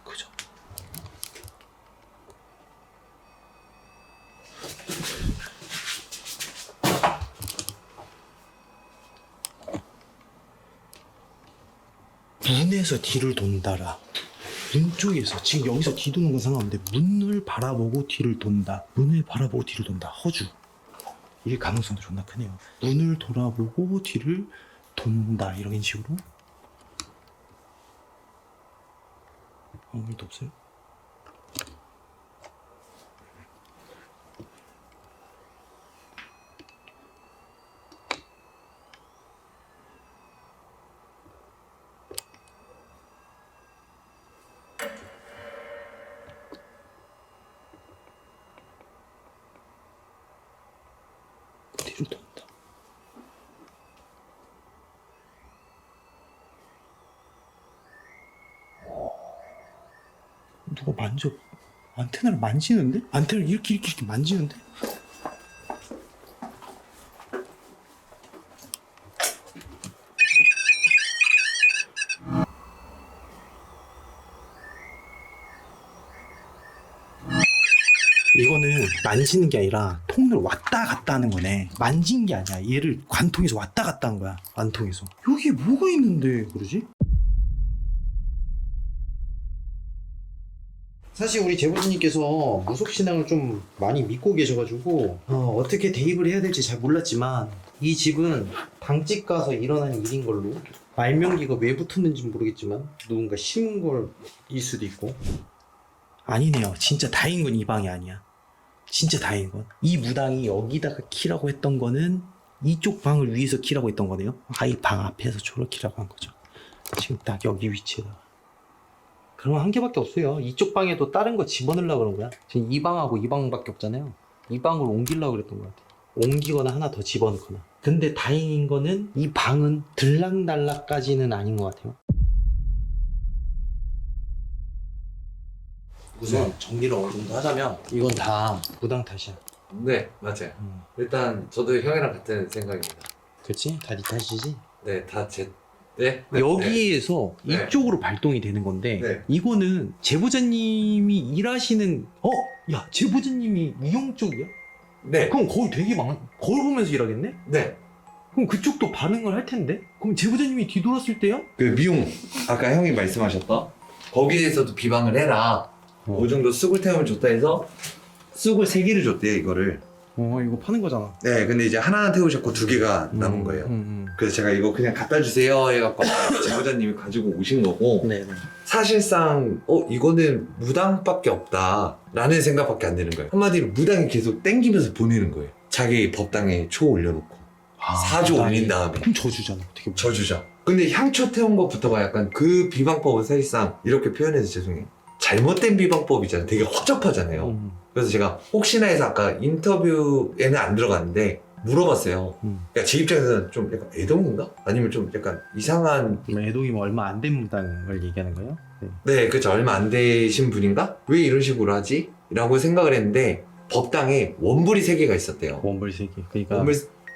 [SPEAKER 1] 그죠? 문에서 뒤를 돈다라. 문 쪽에서 지금 여기서 뒤도는 건 상관없는데 문을 바라보고 뒤를 돈다. 문을 바라보고 뒤를 돈다. 허주. 이게 가능성도 존나 크네요. 문을 돌아보고 뒤를 돈다 이런 식으로. 아무 일도 없어요? 뒤를 돈다. 누가 만져 안테나를 만지는데? 안테나를 이렇게 만지는데? 이거는 만지는 게 아니라 통을 왔다 갔다 하는 거네. 만진 게 아니야. 얘를 관통해서 왔다 갔다 한 거야. 관통해서. 여기 뭐가 있는데 그러지? 사실 우리 제보자님께서 무속신앙을 좀 많이 믿고 계셔가지고 어떻게 대입을 해야 될지 잘 몰랐지만 이 집은 당집 가서 일어난 일인 걸로 말명기가 왜 붙었는지 모르겠지만 누군가 심은 걸일 수도 있고 아니네요. 진짜 다행인 건 이 방이 아니야. 진짜 다행인 건 이 무당이 여기다가 키라고 했던 거는 이쪽 방을 위해서 키라고 했던 거네요. 이 방 앞에서 저를 키라고 한 거죠. 지금 딱 여기 위치에다가 그러면 한 개밖에 없어요. 이쪽 방에도 다른 거 집어넣으려고 그런 거야. 지금 이 방하고 이 방밖에 없잖아요. 이 방을 옮기려고 그랬던 것 같아. 옮기거나 하나 더 집어넣거나. 근데 다행인 거는 이 방은 들락날락까지는 아닌 것 같아요. 우선 정리를 어느 정도 하자면 이건 다 무당 탓이야.
[SPEAKER 4] 네, 맞아요. 일단 저도 형이랑 같은 생각입니다.
[SPEAKER 1] 그치? 다 네 탓이지?
[SPEAKER 4] 네, 다 네?
[SPEAKER 1] 여기에서
[SPEAKER 4] 네.
[SPEAKER 1] 이쪽으로 발동이 되는 건데
[SPEAKER 4] 네.
[SPEAKER 1] 이거는 제보자님이 일하시는 야 제보자님이 이용 쪽이야?
[SPEAKER 4] 네.
[SPEAKER 1] 그럼 거기 되게 거울 보면서 일하겠네?
[SPEAKER 4] 네.
[SPEAKER 1] 그럼 그쪽도 반응을 할 텐데? 그럼 제보자님이 뒤돌았을 때요?
[SPEAKER 4] 그 미용, 아까 형이 말씀하셨던 거기에서도 비방을 해라. 그 정도 쑥을템을 줬다 해서 쑥을 3개를 줬대요, 이거를.
[SPEAKER 1] 이거 파는 거잖아.
[SPEAKER 4] 네, 근데 이제 하나 태우셨고 2개가 남은 거예요. 그래서 제가 이거 그냥 갖다 주세요 해갖고 제보자님이 가지고 오신 거고
[SPEAKER 1] 네네.
[SPEAKER 4] 사실상 이거는 무당밖에 없다 라는 생각밖에 안 드는 거예요. 한마디로 무당이 계속 땡기면서 보내는 거예요. 자기 법당에 초 올려놓고 사주 올린 다음에
[SPEAKER 1] 그럼 저주잖아. 어떻게 보면.
[SPEAKER 4] 저주자. 근데 향초 태운 것부터가 약간 그 비방법은 사실상 이렇게 표현해서 죄송해요. 잘못된 비방법이잖아요. 되게 허접하잖아요. 그래서 제가 혹시나 해서 아까 인터뷰에는 안 들어갔는데 물어봤어요. 그러니까 제 입장에서는 좀 약간 애동인가? 아니면 좀 약간 이상한
[SPEAKER 1] 애동이면 얼마 안 된 무당을 얘기하는 거예요? 네.
[SPEAKER 4] 네, 그렇죠. 얼마 안 되신 분인가? 왜 이런 식으로 하지? 라고 생각을 했는데 법당에 원불이 3개가 있었대요.
[SPEAKER 1] 원불 세개. 그러니까
[SPEAKER 4] 원불,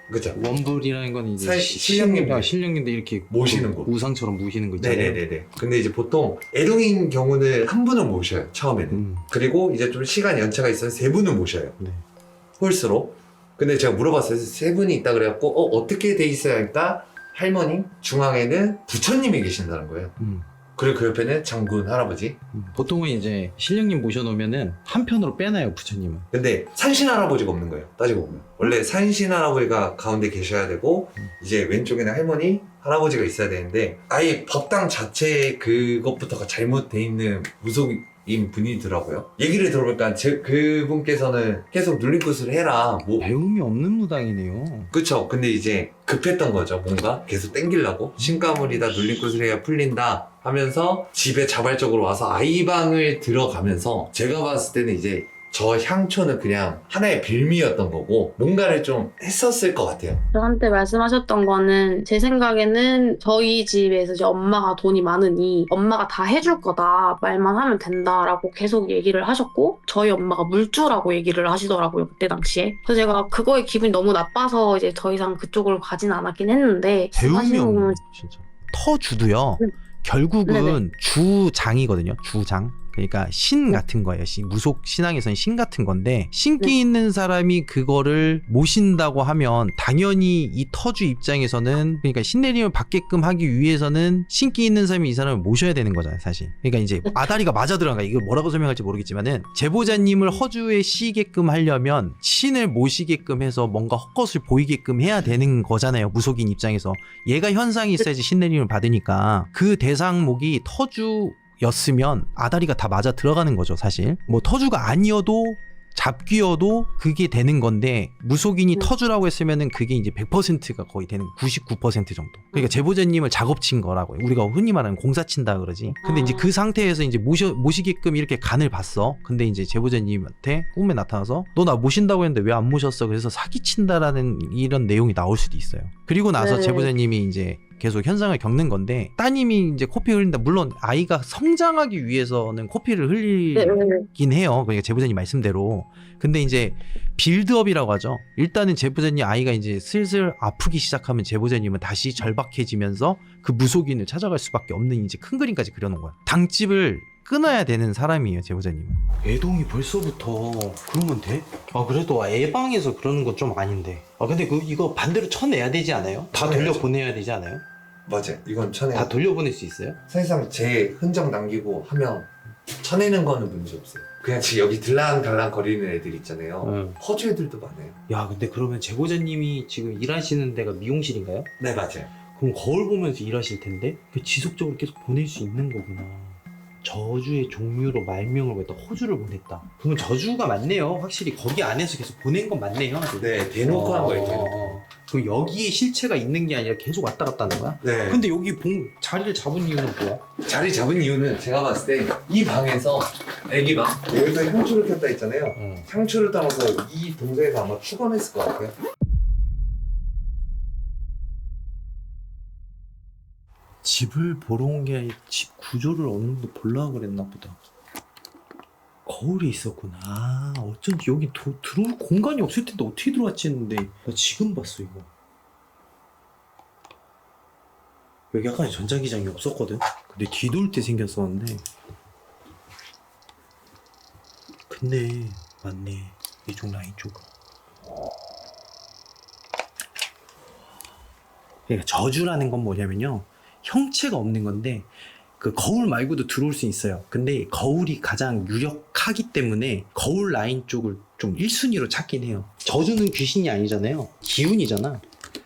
[SPEAKER 4] 그죠?
[SPEAKER 1] 원불이라는 건 이제
[SPEAKER 4] 신령님.
[SPEAKER 1] 신령님들 이렇게
[SPEAKER 4] 모시는 거.
[SPEAKER 1] 우상처럼 모시는 거 있잖아요.
[SPEAKER 4] 네네네네. 근데 이제 보통 애동인 경우는 한 분을 모셔요, 처음에는. 그리고 이제 좀 시간 연차가 있어서 3분을 모셔요.
[SPEAKER 1] 네.
[SPEAKER 4] 홀수로. 근데 제가 물어봤어요. 3분이 있다 그래갖고, 어떻게 돼 있어야 할까? 할머니, 중앙에는 부처님이 계신다는 거예요. 그리고 그 옆에는 장군 할아버지.
[SPEAKER 3] 보통은 이제 신령님 모셔놓으면은 한편으로 빼놔요, 부처님은.
[SPEAKER 4] 근데 산신 할아버지가 없는 거예요. 따지고 보면 원래 산신 할아버지가 가운데 계셔야 되고 이제 왼쪽에는 할머니 할아버지가 있어야 되는데 아예 법당 자체에 그것부터가 잘못돼 있는 무속인 분이더라고요. 얘기를 들어보니까 그분께서는 계속 눌림굿을 해라 뭐
[SPEAKER 3] 배움이 없는 무당이네요.
[SPEAKER 4] 그쵸. 근데 이제 급했던 거죠. 뭔가 계속 땡기려고 신가물이다 눌림굿을 해야 풀린다 하면서 집에 자발적으로 와서 아이방을 들어가면서 제가 봤을 때는 이제 저 향초는 그냥 하나의 빌미였던 거고 뭔가를 좀 했었을 것 같아요.
[SPEAKER 2] 저한테 말씀하셨던 거는 제 생각에는 저희 집에서 이제 엄마가 돈이 많으니 엄마가 다 해줄 거다 말만 하면 된다라고 계속 얘기를 하셨고 저희 엄마가 물주라고 얘기를 하시더라고요 그때 당시에. 그래서 제가 그거에 기분이 너무 나빠서 이제 더 이상 그쪽으로 가진 않았긴 했는데
[SPEAKER 3] 배움이
[SPEAKER 2] 사실
[SPEAKER 3] 없는
[SPEAKER 2] 보면
[SPEAKER 3] 진짜. 터주도요.
[SPEAKER 2] 네.
[SPEAKER 3] 결국은
[SPEAKER 2] 네네.
[SPEAKER 3] 주장이거든요. 주장. 그러니까 신 같은 거예요. 무속 신앙에서는 신 같은 건데 신기
[SPEAKER 2] 네.
[SPEAKER 3] 있는 사람이 그거를 모신다고 하면 당연히 이 터주 입장에서는 그러니까 신내림을 받게끔 하기 위해서는 신기 있는 사람이 이 사람을 모셔야 되는 거잖아요, 사실. 그러니까 이제 아다리가 맞아 들어간 거야. 이걸 뭐라고 설명할지 모르겠지만은 제보자님을 허주에 씌게끔 하려면 신을 모시게끔 해서 뭔가 헛것을 보이게끔 해야 되는 거잖아요, 무속인 입장에서. 얘가 현상이 있어야지 신내림을 받으니까 그 대상목이 터주 였으면 아다리가 다 맞아 들어가는 거죠, 사실. 뭐 터주가 아니어도 잡귀여도 그게 되는 건데 무속인이 터주라고 했으면은 그게 이제 100%가 거의 되는 99% 정도. 그러니까 제보자님을 작업친 거라고요. 우리가 흔히 말하는 공사 친다 그러지. 근데 이제 그 상태에서 이제 모시게끔 이렇게 간을 봤어. 근데 이제 제보자님한테 꿈에 나타나서 너 나 모신다고 했는데 왜 안 모셨어? 그래서 사기친다라는 이런 내용이 나올 수도 있어요. 그리고 나서
[SPEAKER 2] 네.
[SPEAKER 3] 제보자님이 이제 계속 현상을 겪는 건데 따님이 이제 코피 흘린다. 물론 아이가 성장하기 위해서는 코피를 흘리긴 해요. 그러니까 제보자님 말씀대로. 근데 이제 빌드업이라고 하죠. 일단은 제보자님 아이가 이제 슬슬 아프기 시작하면 제보자님은 다시 절박해지면서 그 무속인을 찾아갈 수밖에 없는 이제 큰 그림까지 그려놓은 거야. 당집을 끊어야 되는 사람이에요, 제보자님은. 애동이 벌써부터 그러면 돼? 아 그래도 애방에서 그러는 건 좀 아닌데. 아 근데 이거 반대로 쳐내야 되지 않아요? 다
[SPEAKER 4] 쳐내야죠.
[SPEAKER 3] 돌려보내야 되지 않아요?
[SPEAKER 4] 맞아요. 이건 쳐내.
[SPEAKER 3] 다 돌려보낼 수 있어요?
[SPEAKER 4] 사실상 제 흔적 남기고 하면 쳐내는 거는 문제 없어요. 그냥 지금 여기 들랑달랑 거리는 애들 있잖아요.
[SPEAKER 3] 응.
[SPEAKER 4] 허주 애들도 많아요.
[SPEAKER 3] 야 근데 그러면 제보자님이 지금 일하시는 데가 미용실인가요?
[SPEAKER 4] 네, 맞아요.
[SPEAKER 3] 그럼 거울 보면서 일하실 텐데 그 지속적으로 계속 보낼 수 있는 거구나. 저주의 종류로 말명을 보냈다. 호주를 보냈다. 그러면 저주가 맞네요. 확실히 거기 안에서 계속 보낸 건 맞네요.
[SPEAKER 4] 네, 대놓고 한 거예요. 대놓고.
[SPEAKER 3] 그럼 여기에 실체가 있는 게 아니라 계속 왔다 갔다 하는 거야?
[SPEAKER 4] 네.
[SPEAKER 3] 근데 여기 자리를 잡은 이유는 뭐야?
[SPEAKER 4] 자리 잡은 이유는 제가 봤을 때 이 방에서 애기 방 여기서 향초를 켰다 했잖아요. 향초를 담아서 이 동네에서 아마 추건했을 것 같아요.
[SPEAKER 3] 집을 보러 온 게 아니라 집 구조를 어느 정도 보려고 그랬나 보다. 거울이 있었구나. 아, 어쩐지 여기 들어올 공간이 없을 텐데 어떻게 들어왔지 했는데 나 지금 봤어 이거. 여기 약간 전자기장이 없었거든. 근데 뒤돌 때 생겼었는데. 근데 맞네. 이쪽 라인 쪽으로. 그러니까 저주라는 건 뭐냐면요. 형체가 없는 건데 그 거울 말고도 들어올 수 있어요. 근데 거울이 가장 유력하기 때문에 거울 라인 쪽을 좀 1순위로 찾긴 해요. 저주는 귀신이 아니잖아요. 기운이잖아.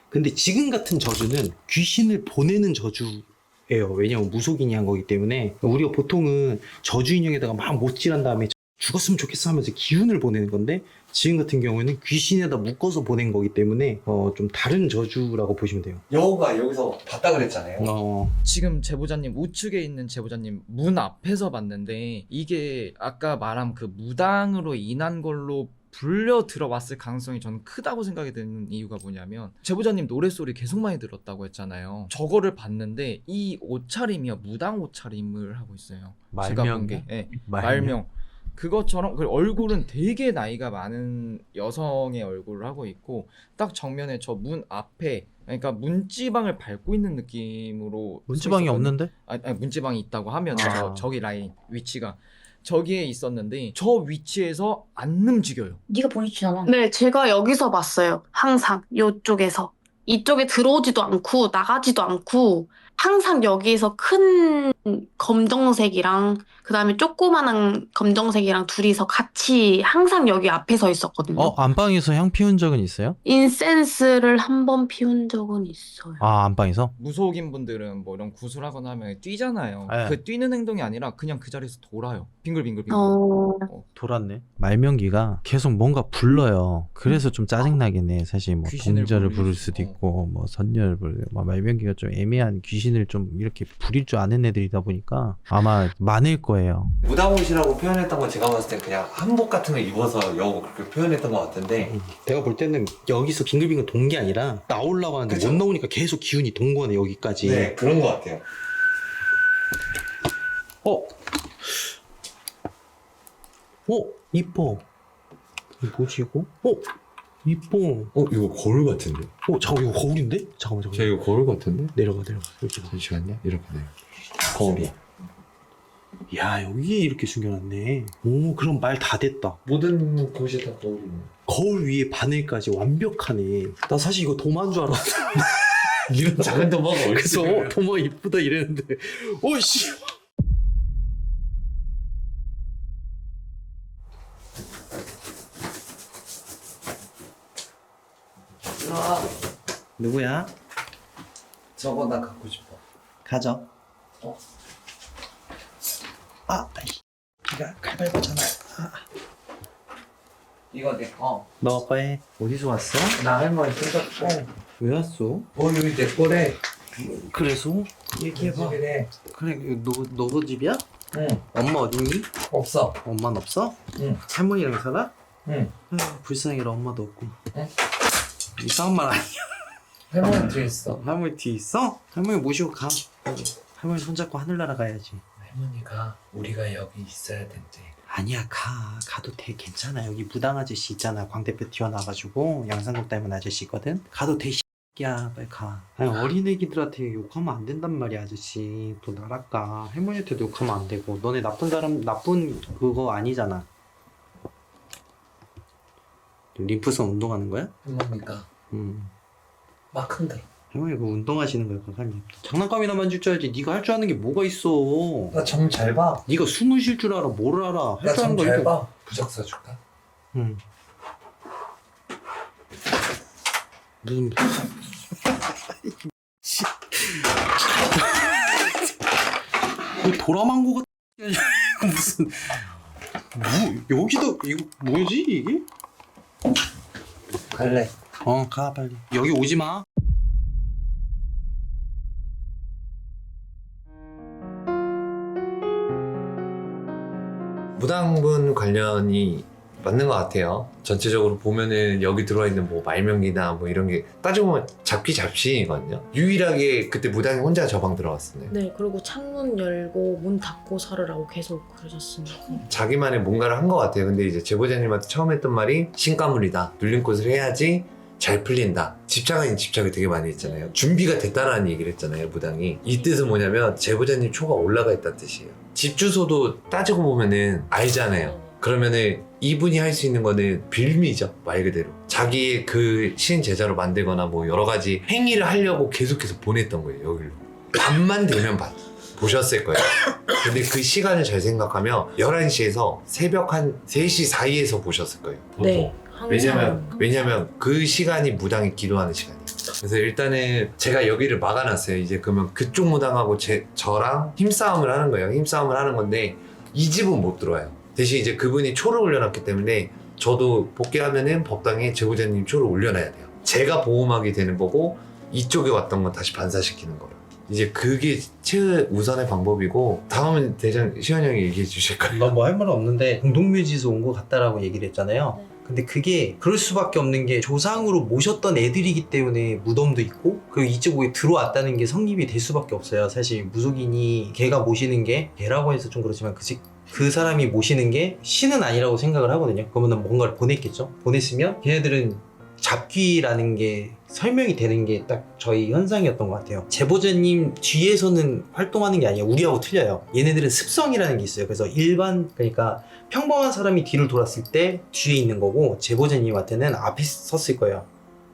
[SPEAKER 3] 근데 지금 같은 저주는 귀신을 보내는 저주예요. 왜냐면 무속인이 한 거기 때문에 우리가 보통은 저주 인형에다가 막 못질한 다음에 죽었으면 좋겠어 하면서 기운을 보내는 건데 지금 같은 경우에는 귀신에다 묶어서 보낸 거기 때문에 좀 다른 저주라고 보시면 돼요.
[SPEAKER 4] 여우가 여기서 봤다 그랬잖아요.
[SPEAKER 5] 지금 제보자님 우측에 있는 제보자님 문 앞에서 봤는데 이게 아까 말한 그 무당으로 인한 걸로 불려 들어왔을 가능성이 저는 크다고 생각이 드는 이유가 뭐냐면 제보자님 노랫소리 계속 많이 들었다고 했잖아요. 저거를 봤는데 이 옷차림이요 무당 옷차림을 하고 있어요. 제가 본 게 말명. 그것처럼 그 얼굴은 되게 나이가 많은 여성의 얼굴을 하고 있고 딱 정면에 저 문 앞에 그러니까 문지방을 밟고 있는 느낌으로
[SPEAKER 3] 문지방이
[SPEAKER 5] 서 있었거든요.
[SPEAKER 3] 없는데?
[SPEAKER 5] 아니 문지방이 있다고 하면
[SPEAKER 3] 아.
[SPEAKER 5] 저기 라인 위치가 저기에 있었는데 저 위치에서 안 움직여요.
[SPEAKER 6] 네가 보이잖아.
[SPEAKER 2] 네, 제가 여기서 봤어요. 항상 이쪽에서. 이쪽에 들어오지도 않고 나가지도 않고 항상 여기서 큰 검정색이랑 그다음에 조그만한 검정색이랑 둘이서 같이 항상 여기 앞에 서 있었거든요.
[SPEAKER 3] 안방에서 향 피운 적은 있어요?
[SPEAKER 2] 인센스를 한 번 피운 적은 있어요.
[SPEAKER 3] 안방에서?
[SPEAKER 5] 무속인 분들은 뭐 이런 구슬하거나 하면 뛰잖아요.
[SPEAKER 3] 네.
[SPEAKER 5] 그 뛰는 행동이 아니라 그냥 그 자리에서 돌아요. 빙글빙글빙글.
[SPEAKER 3] 돌았네. 말명기가 계속 뭔가 불러요. 그래서 좀 짜증나긴 해. 사실 뭐
[SPEAKER 5] 귀신을
[SPEAKER 3] 동자를
[SPEAKER 5] 부릴
[SPEAKER 3] 부를
[SPEAKER 5] 수-
[SPEAKER 3] 수도 있고 뭐 선녀를 부를 말명기가 좀 애매한 귀신을 좀 이렇게 부릴 줄 아는 애들이다 보니까 아마 많을 거예요.
[SPEAKER 4] 무당옷이라고 표현했던 건 제가 봤을 때 그냥 한복 같은 거 입어서 여우 그렇게 표현했던 것 같은데
[SPEAKER 1] 내가 볼 때는 여기서 빙글빙글 돈 게 아니라 나오려고 하는데
[SPEAKER 4] 그쵸?
[SPEAKER 1] 못 나오니까 계속 기운이 돈 거네 여기까지.
[SPEAKER 4] 네 그런 것 같아요.
[SPEAKER 1] 이뻐. 이거 뭐지 이거? 이뻐.
[SPEAKER 4] 이거 거울 같은데?
[SPEAKER 1] 잠깐 이거 거울인데? 잠깐만.
[SPEAKER 4] 이거 거울 같은데?
[SPEAKER 1] 내려가. 이렇게 봐.
[SPEAKER 4] 잠시만요. 이렇게 돼. 거울이.
[SPEAKER 1] 야 여기 이렇게 숨겨놨네. 오 그럼 말 다 됐다.
[SPEAKER 4] 모든 곳이 다 거울이네.
[SPEAKER 1] 거울 위에 바늘까지 완벽하네. 나 사실 이거 도마인 줄 알았어.
[SPEAKER 4] 이런 작은 도마가 어디
[SPEAKER 1] 그래서 도마 이쁘다 이랬는데 오이씨. 누구야?
[SPEAKER 4] 저거 나 갖고 싶어.
[SPEAKER 1] 가져. 네가 칼발바잖아.
[SPEAKER 4] 이거 내 거.
[SPEAKER 1] 너 아빠 해. 어디서 왔어?
[SPEAKER 4] 나 할머니 손잡고.
[SPEAKER 1] 왜 왔어?
[SPEAKER 4] 여기 내 거래.
[SPEAKER 1] 그래서 얘기해봐.
[SPEAKER 4] 집이래.
[SPEAKER 1] 그래 너도 집이야?
[SPEAKER 4] 응.
[SPEAKER 1] 엄마 어딨니?
[SPEAKER 4] 없어.
[SPEAKER 1] 엄마는 없어?
[SPEAKER 4] 응.
[SPEAKER 1] 할머니랑 살아?
[SPEAKER 4] 응.
[SPEAKER 1] 불쌍해라 엄마도 없고.
[SPEAKER 4] 응?
[SPEAKER 1] 이상한 말 아니야.
[SPEAKER 4] 할머니 뒤에 있어.
[SPEAKER 1] 할머니 뒤에 있어? 할머니 모시고 가. 할머니 손잡고 하늘나라 가야지.
[SPEAKER 4] 할머니가 우리가 여기 있어야 된대.
[SPEAKER 1] 아니야 가도 돼 괜찮아. 여기 무당 아저씨 있잖아. 광 대표 튀어나와가지고 양상국 닮은 아저씨 있거든. 가도 돼 야 빨리 가. 아니 어린애기들한테 욕하면 안 된단 말이야 아저씨. 또 나랄까. 할머니한테도 욕하면 안 되고. 너네 나쁜 사람 나쁜 그거 아니잖아. 림프선 운동하는 거야?
[SPEAKER 4] 할머니가 막 한다.
[SPEAKER 1] 할머니 그 운동하시는 거야 그거. 장난감이나 만질 줄 알지. 네가 할 줄 아는 게 뭐가 있어.
[SPEAKER 4] 나 점 잘 봐.
[SPEAKER 1] 네가 숨을 쉴 줄 알아. 뭘 알아. 할 줄 아는 거 있고.
[SPEAKER 4] 봐. 부적 써줄까?
[SPEAKER 1] 응. 무슨 뭐 도라망고 같은 무슨 여기도 이거 뭐지 이게?
[SPEAKER 4] 갈래.
[SPEAKER 1] 가 빨리. 여기 오지 마.
[SPEAKER 4] 무당분 관련이 맞는 것 같아요. 전체적으로 보면은 여기 들어와 있는 뭐 말명기나 뭐 이런 게 따지고 보면 잡기잡신이거든요. 유일하게 그때 무당이 혼자 저 방 들어갔었네요.
[SPEAKER 2] 네, 그리고 창문 열고 문 닫고 살으라고 계속 그러셨습니다.
[SPEAKER 4] 자기만의 뭔가를 한 것 같아요. 근데 이제 제보자님한테 처음 했던 말이 신가물이다. 눌림꽃을 해야지 잘 풀린다. 집착 아닌 집착이 되게 많이 했잖아요. 준비가 됐다라는 얘기를 했잖아요, 무당이. 이 뜻은 뭐냐면 제보자님 초가 올라가 있다는 뜻이에요. 집 주소도 따지고 보면은 알잖아요. 그러면은 이분이 할 수 있는 거는 빌미죠, 말 그대로. 자기의 그 신제자로 만들거나 뭐 여러 가지 행위를 하려고 계속해서 보냈던 거예요, 여기로. 밤만 되면 보셨을 거예요. 근데 그 시간을 잘 생각하면 11시에서 새벽 한 3시 사이에서 보셨을 거예요, 보통.
[SPEAKER 2] 네.
[SPEAKER 4] 왜냐면 그 시간이 무당이 기도하는 시간이에요. 그래서 일단은 제가 여기를 막아놨어요. 이제 그러면 그쪽 무당하고 저랑 힘싸움을 하는 거예요. 힘싸움을 하는 건데 이 집은 못 들어와요. 대신 이제 그분이 초를 올려놨기 때문에 저도 복귀하면은 법당에 제보자님 초를 올려놔야 돼요. 제가 보호막이 되는 거고 이쪽에 왔던 건 다시 반사시키는 거예요. 이제 그게 최우선의 방법이고 다음은 대장 시현 형이 얘기해 주실까요?
[SPEAKER 1] 나 뭐 할 말 없는데 공동묘지에서 온 것 같다라고 얘기를 했잖아요.
[SPEAKER 2] 네.
[SPEAKER 1] 근데 그게 그럴 수밖에 없는 게 조상으로 모셨던 애들이기 때문에 무덤도 있고 그리고 이쪽에 들어왔다는 게 성립이 될 수밖에 없어요. 사실 무속인이 걔가 모시는 게 걔라고 해서 좀 그렇지만 그 사람이 모시는 게 신은 아니라고 생각을 하거든요. 그러면 뭔가를 보냈겠죠. 보냈으면 걔네들은 잡귀라는 게 설명이 되는 게 딱 저희 현상이었던 것 같아요. 제보자님 뒤에서는 활동하는 게 아니에요. 우리하고 틀려요. 얘네들은 습성이라는 게 있어요. 그래서 그러니까 평범한 사람이 뒤를 돌았을 때 뒤에 있는 거고 제보자님한테는 앞에 섰을 거예요.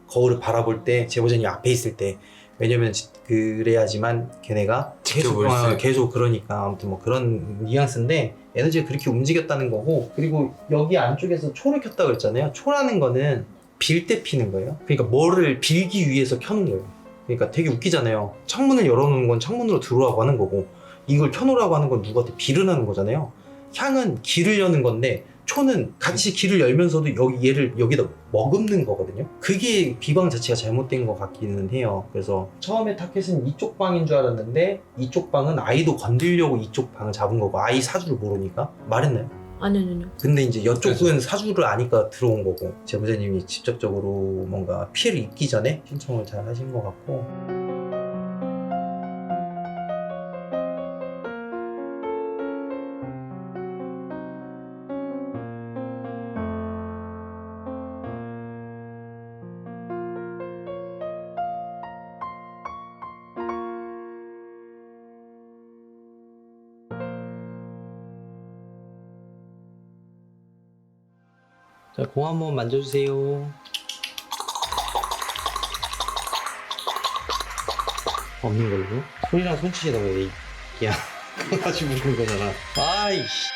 [SPEAKER 1] 거울을 바라볼 때 제보자님 앞에 있을 때.
[SPEAKER 3] 왜냐면 그래야지만 걔네가 계속,
[SPEAKER 4] 지켜볼 수 있-
[SPEAKER 3] 계속 그러니까 아무튼 뭐 그런 뉘앙스인데 에너지가 그렇게 움직였다는 거고 그리고 여기 안쪽에서 초를 켰다 그랬잖아요. 초라는 거는 빌 때 피는 거예요. 그러니까 뭐를 빌기 위해서 켜는 거예요. 그러니까 되게 웃기잖아요. 창문을 열어놓는 건 창문으로 들어오라고 하는 거고 이걸 켜놓으라고 하는 건 누구한테 비르라는 거잖아요. 향은 길을 여는 건데 초는 같이 길을 열면서도 얘를 여기다 머금는 거거든요. 그게 비방 자체가 잘못된 것 같기는 해요. 그래서 처음에 타켓은 이쪽 방인 줄 알았는데 이쪽 방은 아이도 건들려고 이쪽 방을 잡은 거고 아이 사주를 모르니까 말했나요?
[SPEAKER 6] 아니요.
[SPEAKER 3] 근데 이제 이쪽은 사주를 아니까 들어온 거고 제보자님이 직접적으로 뭔가 피해를 입기 전에 신청을 잘 하신 것 같고 자, 공 한번 만져주세요. 없는 걸로? 손이랑 손짓이다 왜? 야, 가지고 부른 거잖아. 아이씨.